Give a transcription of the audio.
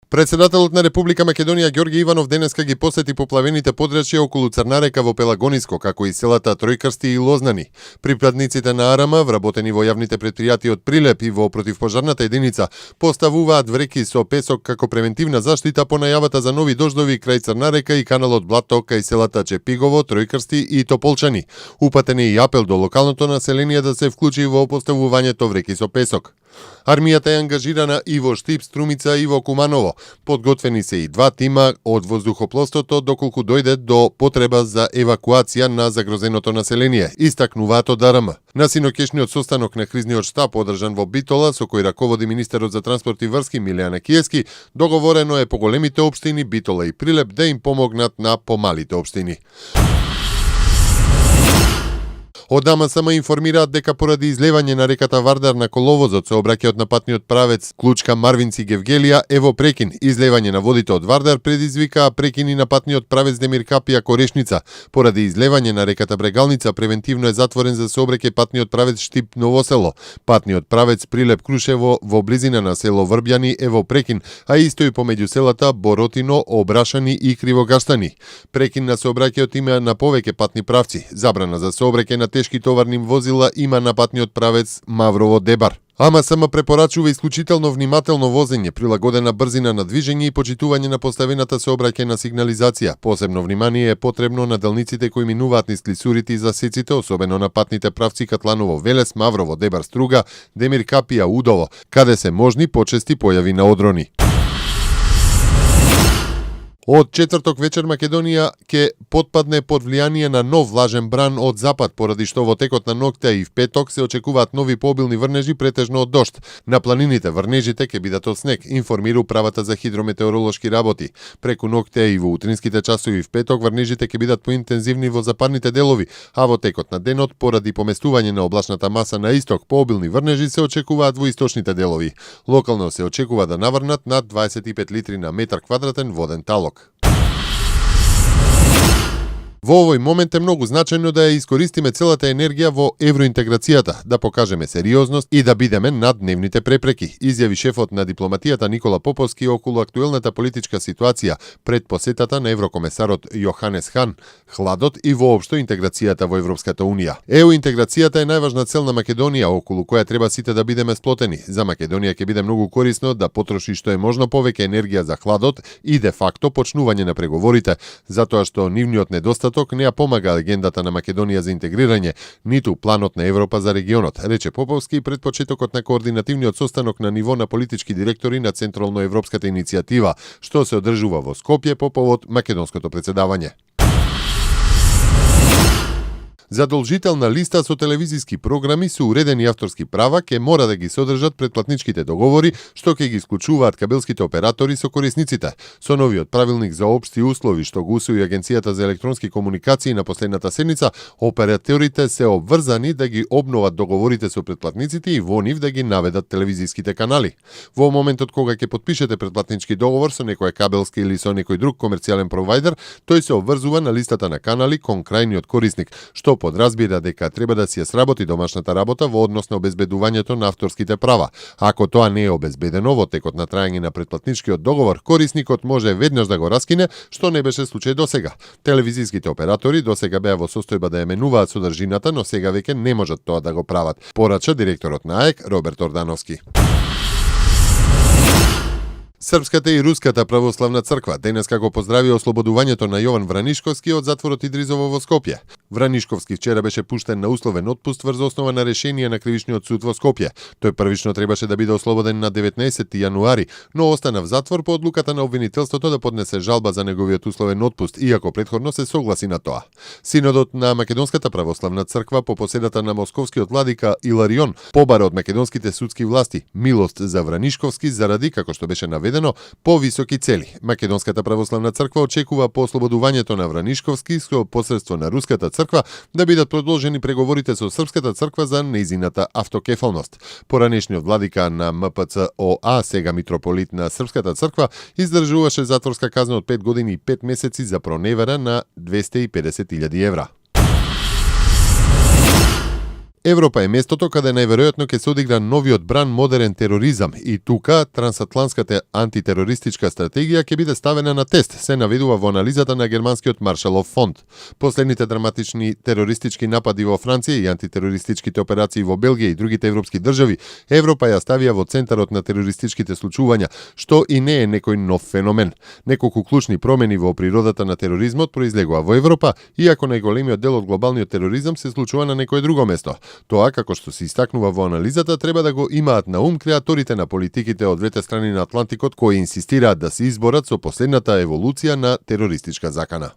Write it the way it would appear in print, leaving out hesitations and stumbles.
Председателот на Република Македонија Ѓорѓе Иванов денеска ги посети поплавените подрачја околу Црна река во Пелагониско, како и селата Тројкрсти и Лознани. Припадниците на АРМ, вработени во јавните претпријатија од Прилеп и во противпожарната единица, поставуваат вреки со песок како превентивна заштита по најавата за нови дождови крај Црна река и каналот Блато кај селата Чепигово, Тројкрсти и Тополчани. Упатен е и апел до локалното население да се вклучи во поставувањето вреки со песок. Армијата е ангажирана и во Штип, Струмица и во Куманово. Подготвени се и два тима од воздухопловството доколку дојде до потреба за евакуација на загрозеното население, истакнуваат од АРМ. На синокешниот состанок на кризниот штаб одржан во Битола, со кој раководи министерот за транспорт и врски Милијана Киески, договорено е по големите општини Битола и Прилеп да им помогнат на помалите општини. Од ДАМСМ информираат дека поради излевање на реката Вардар на коловозот сообраќајот на патниот правец Клучка Марвинци Гевгелија е во прекин. Излевање на водите од Вардар предизвикаа прекини на патниот правец Демир Капија Корешница. Поради излевање на реката Брегалница превентивно е затворен за сообраќај патниот правец Штип Новосело. Патниот правец Прилеп Крушево во близина на село Врбјани е во прекин, а исто и помеѓу селата Боротино, Обрашани и Кривогаштани. Прекин на сообраќајот има на повеќе патни правци. Забрана за сообраќај на тешки товарни возила има на патниот правец Маврово-Дебар. АМСМ препорачува исклучително внимателно возење, прилагодена брзина на движење и почитување на поставената сообраќајна сигнализација. Посебно внимание е потребно на делниците кои минуваат низ клисурите и засеците, особено на патните правци Катланово-Велес, Маврово-Дебар Струга, Демир Капија Удово, каде се можни почести појави на одрони. Од четврток вечер Македонија ќе потпадне под влијание на нов влажен бран од запад, поради што во текот на ноќта и в петок се очекуваат нови пообилни врнежи претежно од дожд. На планините врнежите ќе бидат од снег, информира управата за хидрометеоролошки работи. Преку ноќта и во утринските часови в петок врнежите ќе бидат поинтензивни во западните делови, а во текот на денот поради поместување на облачната маса на исток, пообилни врнежи се очекуваат во источните делови. Локално се очекува да наврнат над 25 литри на метар квадратен воден талок. Во овој момент е многу значајно да ја искористиме целата енергија во евроинтеграцијата, да покажеме сериозност и да бидеме над дневните препреки, изјави шефот на дипломатијата Никола Поповски околу актуелната политичка ситуација пред посетата на еврокомесарот Јоханес Хан, хладот и воопшто интеграцијата во Европската унија. Интеграцијата е најважна цел на Македонија, околу која треба сите да бидеме сплотени. За Македонија ќе биде многу корисно да потроши што е можно повеќе енергија за хладот и де факто почнување на преговорите, затоа што нивниот недостаток не ја помага агендата на Македонија за интегрирање, ниту планот на Европа за регионот, рече Поповски пред почетокот на координативниот состанок на ниво на политички директори на Централно-европската иницијатива, што се одржува во Скопје по повод македонското председавање. Задолжителна листа со телевизиски програми со уредени авторски права ќе мора да ги содржат претплатничките договори што ќе ги исклучуваат кабелските оператори со корисниците. Со новиот правилник за општи услови што го усвои Агенцијата за електронски комуникации на последната седница, операторите се обврзани да ги обноват договорите со претплатниците и во нив да ги наведат телевизиските канали. Во моментот кога ќе потпишете претплатнички договор со некоја кабелски или со некој друг комерцијален провајдер, тој се обврзува на листата на канали кон крајниот корисник, што подразбира дека треба да си ја сработи домашната работа во однос на обезбедувањето на авторските права. Ако тоа не е обезбедено во текот на трајање на претплатничкиот договор, корисникот може веднаш да го раскине, што не беше случај досега. Телевизиските оператори досега беа во состојба да ја менуваат содржината, но сега веќе не можат тоа да го прават, порача директорот на АЕК Роберт Ордановски. Српската и Руската православна црква денеска го поздрави ослободувањето на Јован Вранишковски од затворот Идризово во Скопје. Вранишковски вчера беше пуштен на условен отпуст врз основа на решение на кривичниот суд во Скопје. Тој првично требаше да биде ослободен на 19 јануари, но остана в затвор по одлуката на обвинителството да поднесе жалба за неговиот условен отпуст, иако претходно се согласи на тоа. Синодот на Македонската православна црква по поседата на московскиот владика Иларион побара од македонските судски власти милост за Вранишковски заради, како што беше наведено, повисоки цели. Македонската православна црква очекува по ослободувањето на Вранишковски со посредство на Руската црква да бидат продолжени преговорите со Српската црква за нејзината автокефалност. Поранешниот владика на МПЦ-ОА, сега митрополит на Српската црква, издржуваше затворска казна од 5 години и 5 месеци за проневера на 250.000 евра. Европа е местото каде најверојатно ќе се одигра новиот бран модерен тероризам и тука трансатлантската антитерористичка стратегија ќе биде ставена на тест, се наведува во анализата на германскиот Маршалов фонд. Последните драматични терористички напади во Франција и антитерористичките операции во Белгија и другите европски држави, Европа ја ставија во центарот на терористичките случувања, што и не е некој нов феномен. Неколку клучни промени во природата на тероризмот произлегува во Европа, иако најголемиот дел од глобалниот тероризам се случува на некое друго место. Тоа, како што се истакнува во анализата, треба да го имаат на ум креаторите на политиките од двете страни на Атлантикот, кои инсистираат да се изборат со последната еволуција на терористичка закана.